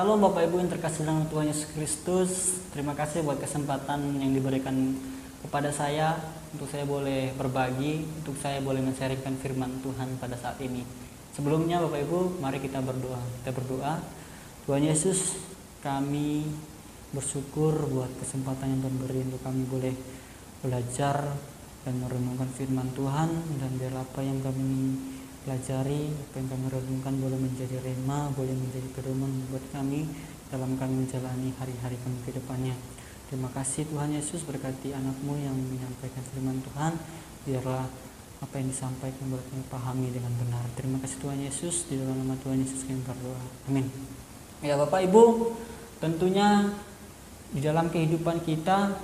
Shalom Bapak Ibu yang terkasih dalam Tuhan Yesus Kristus. Terima kasih buat kesempatan yang diberikan kepada saya untuk saya boleh berbagi, untuk saya boleh men-sharingkan firman Tuhan pada saat ini. Sebelumnya Bapak Ibu, mari kita berdoa. Kita berdoa. Tuhan Yesus, kami bersyukur buat kesempatan yang Tuhan beri untuk kami boleh belajar dan merenungkan firman Tuhan, dan biar apa yang kami pelajari, apa yang kami renungkan boleh menjadi rema, boleh menjadi pedoman buat kami dalam kami menjalani hari-hari kami ke depannya. Terima kasih Tuhan Yesus, berkati anak-Mu yang menyampaikan firman Tuhan, biarlah apa yang disampaikan boleh kami pahami dengan benar. Terima kasih Tuhan Yesus, di dalam nama Tuhan Yesus kami berdoa. Amin. Ya Bapak Ibu, tentunya di dalam kehidupan kita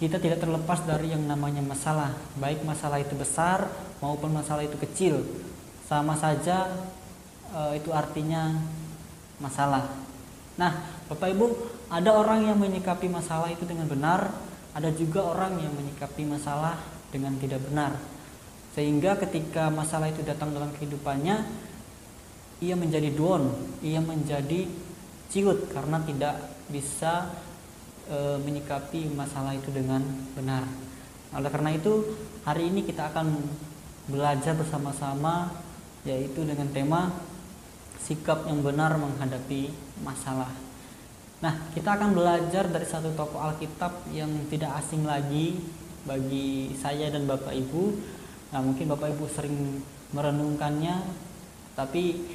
tidak terlepas dari yang namanya masalah, baik masalah itu besar maupun masalah itu kecil, sama saja itu artinya masalah. Nah Bapak Ibu, ada orang yang menyikapi masalah itu dengan benar, ada juga orang yang menyikapi masalah dengan tidak benar, sehingga ketika masalah itu datang dalam kehidupannya, ia menjadi down, ia menjadi ciut karena tidak bisa menyikapi masalah itu dengan benar. Oleh karena itu, hari ini kita akan belajar bersama-sama, yaitu dengan tema sikap yang benar menghadapi masalah. Nah, kita akan belajar dari satu tokoh Alkitab yang tidak asing lagi bagi saya dan Bapak Ibu. Nah, mungkin Bapak Ibu sering merenungkannya, tapi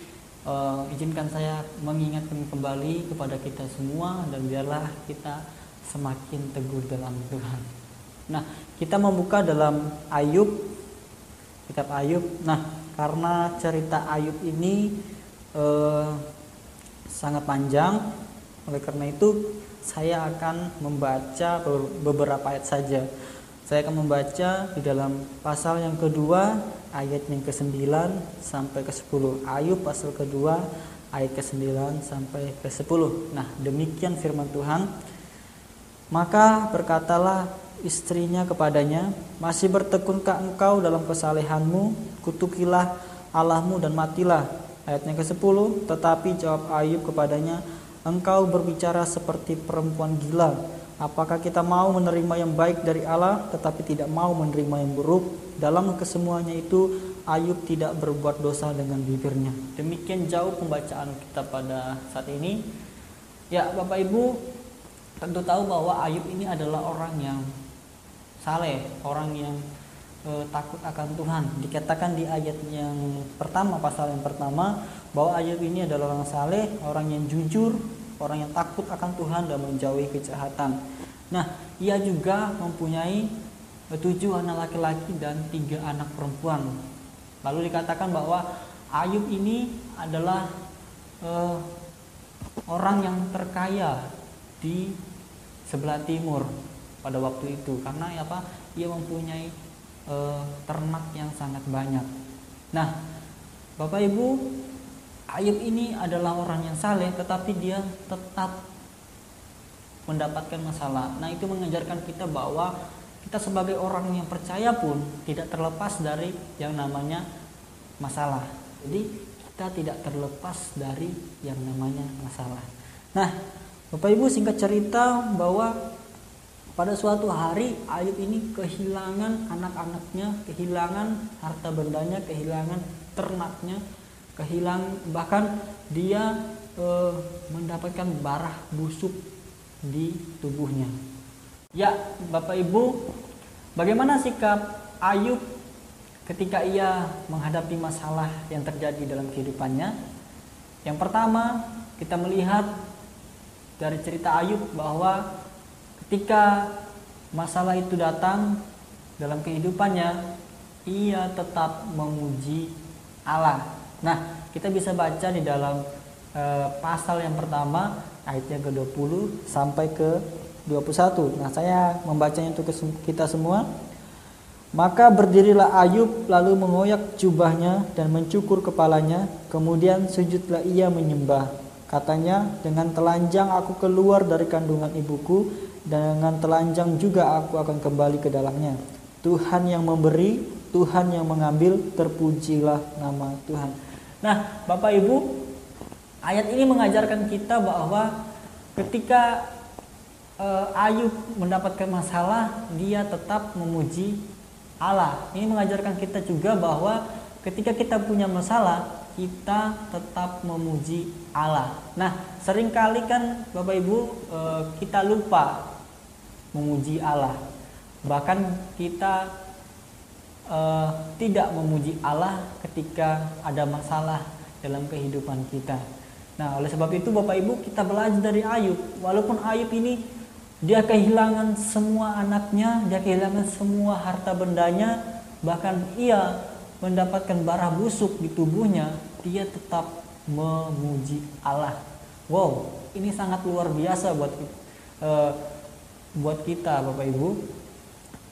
izinkan saya mengingatkan kembali kepada kita semua, dan biarlah kita semakin teguh dalam Tuhan. Nah, kita membuka dalam Ayub, kitab Ayub. Nah, karena cerita Ayub ini sangat panjang, oleh karena itu saya akan membaca beberapa ayat saja. Saya akan membaca di dalam pasal yang kedua, ayat yang ke-9 sampai ke-10. Ayub pasal kedua, ayat ke-9 sampai ke-10. Nah, demikian firman Tuhan. Maka berkatalah istrinya kepadanya, masih bertekunkah engkau dalam kesalehanmu? Kutukilah Allahmu dan matilah. Ayat yang ke-10, tetapi jawab Ayub kepadanya, engkau berbicara seperti perempuan gila. Apakah kita mau menerima yang baik dari Allah, tetapi tidak mau menerima yang buruk? Dalam kesemuanya itu, Ayub tidak berbuat dosa dengan bibirnya. Demikian jauh pembacaan kita pada saat ini. Ya Bapak Ibu, tentu tahu bahwa Ayub ini adalah orang yang saleh, orang yang takut akan Tuhan. Dikatakan di ayat yang pertama, pasal yang pertama, bahwa Ayub ini adalah orang saleh, orang yang jujur, orang yang takut akan Tuhan dan menjauhi kejahatan. Nah, ia juga mempunyai 7 anak laki-laki dan 3 anak perempuan. Lalu dikatakan bahwa Ayub ini adalah orang yang terkaya di sebelah timur pada waktu itu, karena apa? Ia mempunyai ternak yang sangat banyak. Nah, Bapak Ibu, Ayub ini adalah orang yang saleh, tetapi dia tetap mendapatkan masalah. Nah, itu mengajarkan kita bahwa kita sebagai orang yang percaya pun tidak terlepas dari yang namanya masalah. Jadi kita tidak terlepas dari yang namanya masalah. Nah, Bapak Ibu, singkat cerita bahwa pada suatu hari Ayub ini kehilangan anak-anaknya, kehilangan harta bendanya, kehilangan ternaknya, bahkan dia mendapatkan barah busuk di tubuhnya. Ya Bapak Ibu, bagaimana sikap Ayub ketika ia menghadapi masalah yang terjadi dalam kehidupannya? Yang pertama, kita melihat dari cerita Ayub bahwa ketika masalah itu datang dalam kehidupannya, ia tetap memuji Allah. Nah, kita bisa baca di dalam pasal yang pertama, ayatnya ke-20 sampai ke-21. Nah, saya membacanya untuk kita semua. Maka berdirilah Ayub lalu mengoyak jubahnya dan mencukur kepalanya, kemudian sujudlah ia menyembah. Katanya, dengan telanjang aku keluar dari kandungan ibuku, dan dengan telanjang juga aku akan kembali ke dalamnya. Tuhan yang memberi, Tuhan yang mengambil, terpujilah nama Tuhan. Nah, Bapak Ibu, ayat ini mengajarkan kita bahwa ketika Ayub mendapatkan masalah, dia tetap memuji Allah. Ini mengajarkan kita juga bahwa ketika kita punya masalah, kita tetap memuji Allah. Nah, seringkali kan Bapak Ibu kita lupa memuji Allah. Bahkan kita tidak memuji Allah ketika ada masalah dalam kehidupan kita. Nah, oleh sebab itu Bapak Ibu, kita belajar dari Ayub. Walaupun Ayub ini dia kehilangan semua anaknya, dia kehilangan semua harta bendanya, bahkan ia mendapatkan bara busuk di tubuhnya, dia tetap memuji Allah. Wow, ini sangat luar biasa buat kita Bapak Ibu.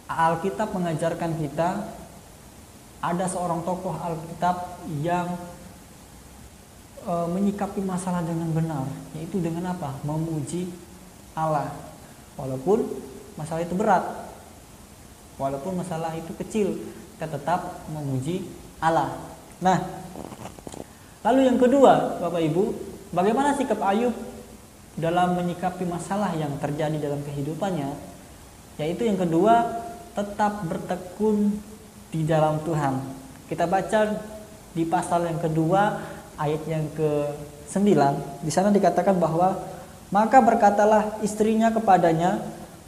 Alkitab mengajarkan kita, ada seorang tokoh Alkitab yang menyikapi masalah dengan benar, yaitu dengan apa? Memuji Allah. Walaupun masalah itu berat, walaupun masalah itu kecil, kita tetap memuji Allah. Nah, lalu yang kedua Bapak Ibu, bagaimana sikap Ayub dalam menyikapi masalah yang terjadi dalam kehidupannya? Yaitu yang kedua, tetap bertekun di dalam Tuhan. Kita baca di pasal yang kedua ayat yang ke-9, di sana dikatakan bahwa maka berkatalah istrinya kepadanya,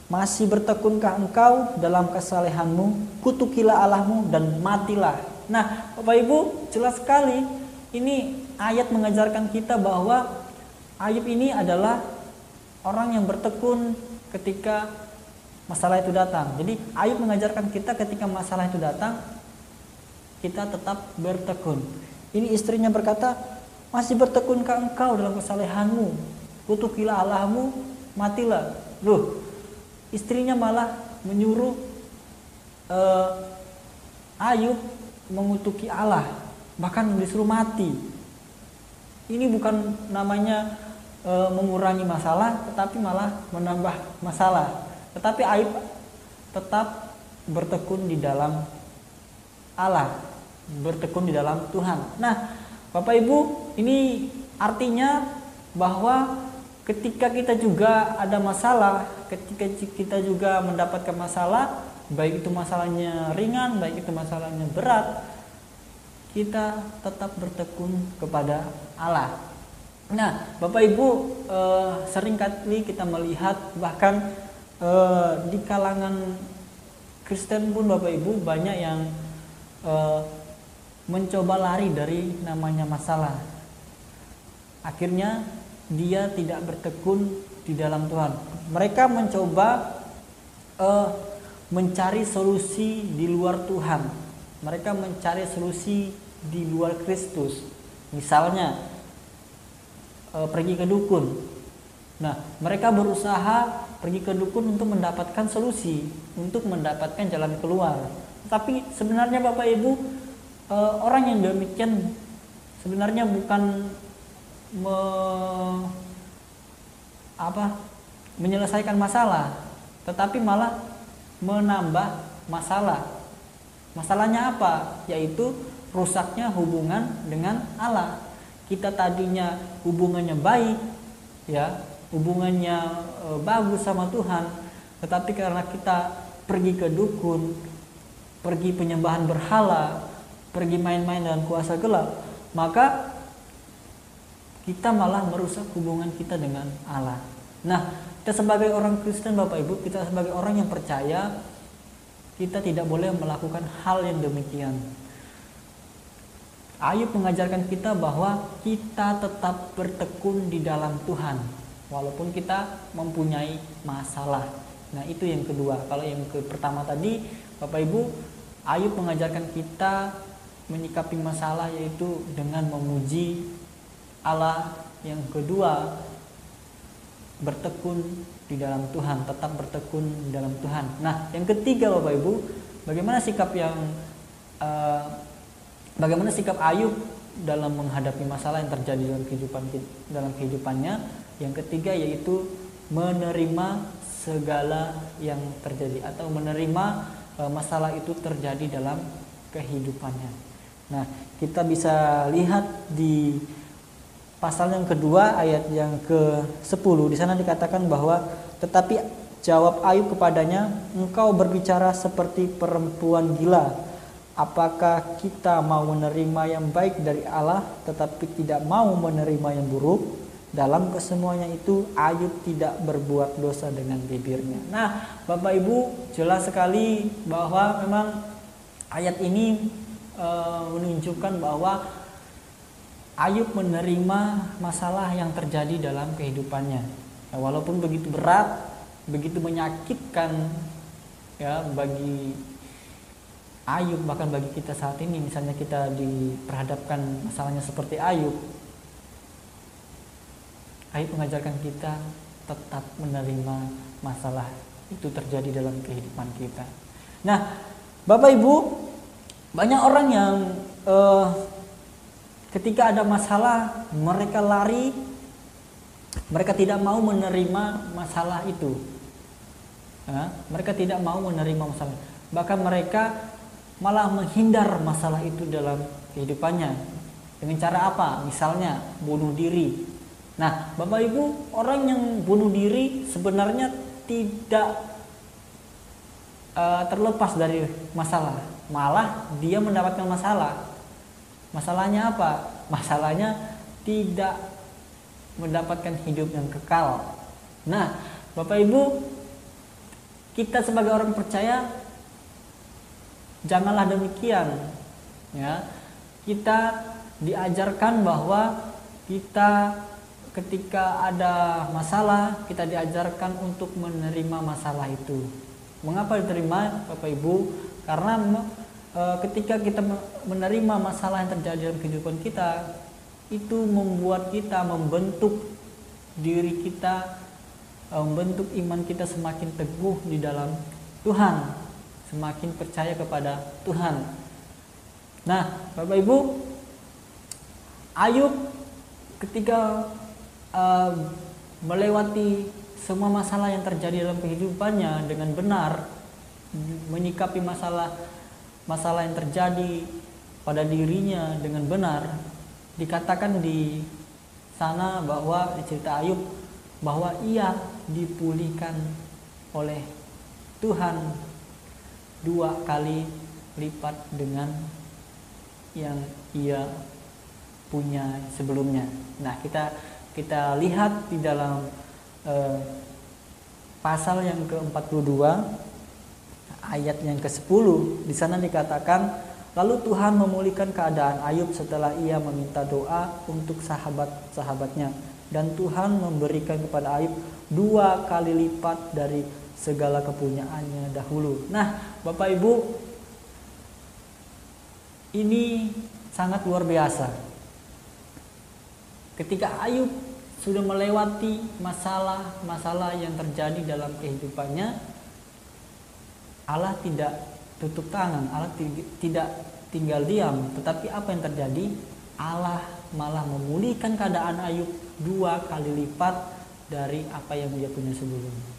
masih bertekunkah engkau dalam kesalehanmu? Kutukilah Allahmu dan matilah. Nah, Bapak Ibu, jelas sekali ini ayat mengajarkan kita bahwa Ayub ini adalah orang yang bertekun ketika masalah itu datang. Jadi Ayub mengajarkan kita ketika masalah itu datang, kita tetap bertekun. Ini istrinya berkata, masih bertekunkah engkau dalam kesalehanmu? Kutukilah Allahmu, matilah. Loh, istrinya malah menyuruh Ayub mengutuki Allah, bahkan disuruh mati. Ini bukan namanya mengurangi masalah, tetapi malah menambah masalah. Tetapi Ayub tetap bertekun di dalam Allah, bertekun di dalam Tuhan. Nah, Bapak Ibu, ini artinya bahwa ketika kita juga ada masalah, ketika kita juga mendapatkan masalah, baik itu masalahnya ringan, baik itu masalahnya berat, kita tetap bertekun kepada Allah. Nah, Bapak Ibu, seringkali kita melihat bahkan di kalangan Kristen pun Bapak Ibu banyak yang mencoba lari dari namanya masalah. Akhirnya dia tidak bertekun di dalam Tuhan. Mereka mencoba mencari solusi di luar Tuhan. Mereka mencari solusi di luar Kristus. Misalnya pergi ke dukun. Nah, mereka berusaha pergi ke dukun untuk mendapatkan solusi, untuk mendapatkan jalan keluar. Tapi sebenarnya Bapak Ibu, orang yang demikian sebenarnya bukan menyelesaikan masalah, tetapi malah menambah masalah. Masalahnya apa? Yaitu rusaknya hubungan dengan Allah. Kita tadinya hubungannya baik, ya, hubungannya bagus sama Tuhan, tetapi karena kita pergi ke dukun, pergi penyembahan berhala, pergi main-main dengan kuasa gelap, maka kita malah merusak hubungan kita dengan Allah. Nah, kita sebagai orang Kristen Bapak Ibu, kita sebagai orang yang percaya, kita tidak boleh melakukan hal yang demikian. Ayub mengajarkan kita bahwa kita tetap bertekun di dalam Tuhan, walaupun kita mempunyai masalah. Nah, itu yang kedua. Kalau yang pertama tadi, Bapak Ibu, Ayub mengajarkan kita menyikapi masalah yaitu dengan memuji Allah. Yang kedua, bertekun di dalam Tuhan, tetap bertekun di dalam Tuhan. Nah, yang ketiga Bapak Ibu, bagaimana sikap Ayub dalam menghadapi masalah yang terjadi dalam kehidupannya? Yang ketiga yaitu menerima segala yang terjadi atau menerima masalah itu terjadi dalam kehidupannya. Nah, kita bisa lihat di pasal yang kedua ayat yang ke-10 di sana dikatakan bahwa tetapi jawab Ayub kepadanya, engkau berbicara seperti perempuan gila. Apakah kita mau menerima yang baik dari Allah tetapi tidak mau menerima yang buruk? Dalam kesemuanya itu Ayub tidak berbuat dosa dengan bibirnya. Nah, Bapak Ibu, jelas sekali bahwa memang ayat ini menunjukkan bahwa Ayub menerima masalah yang terjadi dalam kehidupannya. Ya, walaupun begitu berat, begitu menyakitkan ya bagi Ayub, bahkan bagi kita saat ini, misalnya kita diperhadapkan masalahnya seperti Ayub mengajarkan kita tetap menerima masalah itu terjadi dalam kehidupan kita. Nah, Bapak Ibu, banyak orang yang ketika ada masalah mereka lari, mereka tidak mau menerima masalah itu. Ya, mereka tidak mau menerima masalah. Bahkan mereka malah menghindar masalah itu dalam kehidupannya. Dengan cara apa? Misalnya bunuh diri. Nah, Bapak Ibu, orang yang bunuh diri sebenarnya tidak terlepas dari masalah. Malah dia mendapatkan masalah. Masalahnya apa? Masalahnya tidak mendapatkan hidup yang kekal. Nah, Bapak Ibu, kita sebagai orang percaya janganlah demikian. Ya, kita diajarkan bahwa kita ketika ada masalah, kita diajarkan untuk menerima masalah itu. Mengapa diterima, Bapak Ibu? Karena ketika kita menerima masalah yang terjadi dalam kehidupan kita, itu membuat kita membentuk diri kita, membentuk iman kita semakin teguh di dalam Tuhan, semakin percaya kepada Tuhan. Nah, Bapak Ibu, Ayub ketika melewati semua masalah yang terjadi dalam kehidupannya dengan benar, menyikapi masalah yang terjadi pada dirinya dengan benar, dikatakan di sana bahwa di cerita Ayub bahwa ia dipulihkan oleh Tuhan 2 kali lipat dengan yang ia punya sebelumnya. Nah, kita lihat di dalam pasal yang ke-42 ayat yang ke-10, di sana dikatakan, lalu Tuhan memulihkan keadaan Ayub setelah ia meminta doa untuk sahabat-sahabatnya, dan Tuhan memberikan kepada Ayub 2 kali lipat dari segala kepunyaannya dahulu. Nah, Bapak Ibu, ini sangat luar biasa. Ketika Ayub sudah melewati masalah-masalah yang terjadi dalam kehidupannya, Allah tidak tutup tangan, Allah tidak tinggal diam. Tetapi apa yang terjadi? Allah malah memulihkan keadaan Ayub 2 kali lipat dari apa yang dia punya sebelumnya.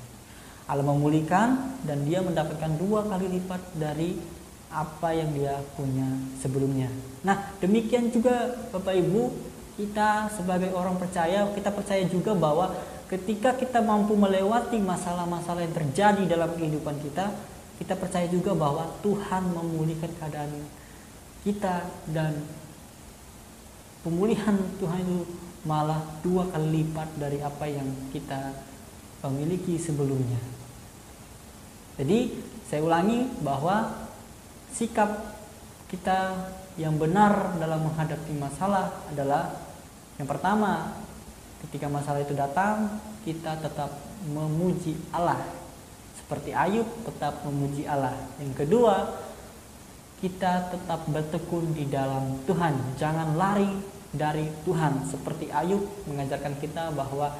Allah memulihkan dan dia mendapatkan 2 kali lipat dari apa yang dia punya sebelumnya. Nah, demikian juga Bapak Ibu, kita sebagai orang percaya, kita percaya juga bahwa ketika kita mampu melewati masalah-masalah yang terjadi dalam kehidupan kita, kita percaya juga bahwa Tuhan memulihkan keadaan kita, dan pemulihan Tuhan itu malah 2 kali lipat dari apa yang kita miliki sebelumnya. Jadi saya ulangi bahwa sikap kita yang benar dalam menghadapi masalah adalah, yang pertama, ketika masalah itu datang, kita tetap memuji Allah. Seperti Ayub tetap memuji Allah. Yang kedua, kita tetap bertekun di dalam Tuhan. Jangan lari dari Tuhan. Seperti Ayub mengajarkan kita bahwa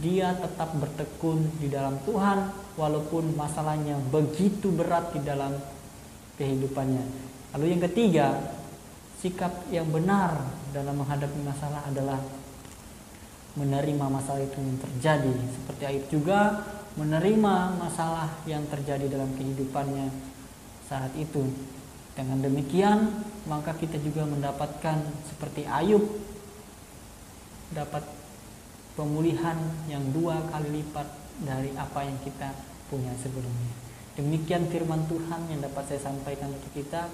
dia tetap bertekun di dalam Tuhan walaupun masalahnya begitu berat di dalam kehidupannya. Lalu yang ketiga, sikap yang benar dalam menghadapi masalah adalah menerima masalah itu yang terjadi. Seperti Ayub juga menerima masalah yang terjadi dalam kehidupannya saat itu. Dengan demikian, maka kita juga mendapatkan seperti Ayub dapat pemulihan yang 2 kali lipat dari apa yang kita punya sebelumnya. Demikian firman Tuhan yang dapat saya sampaikan untuk kita,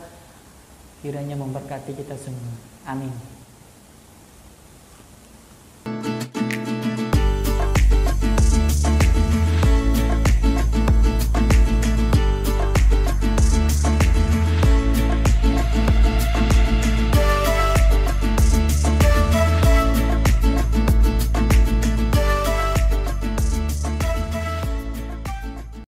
kiranya memberkati kita semua. Amin.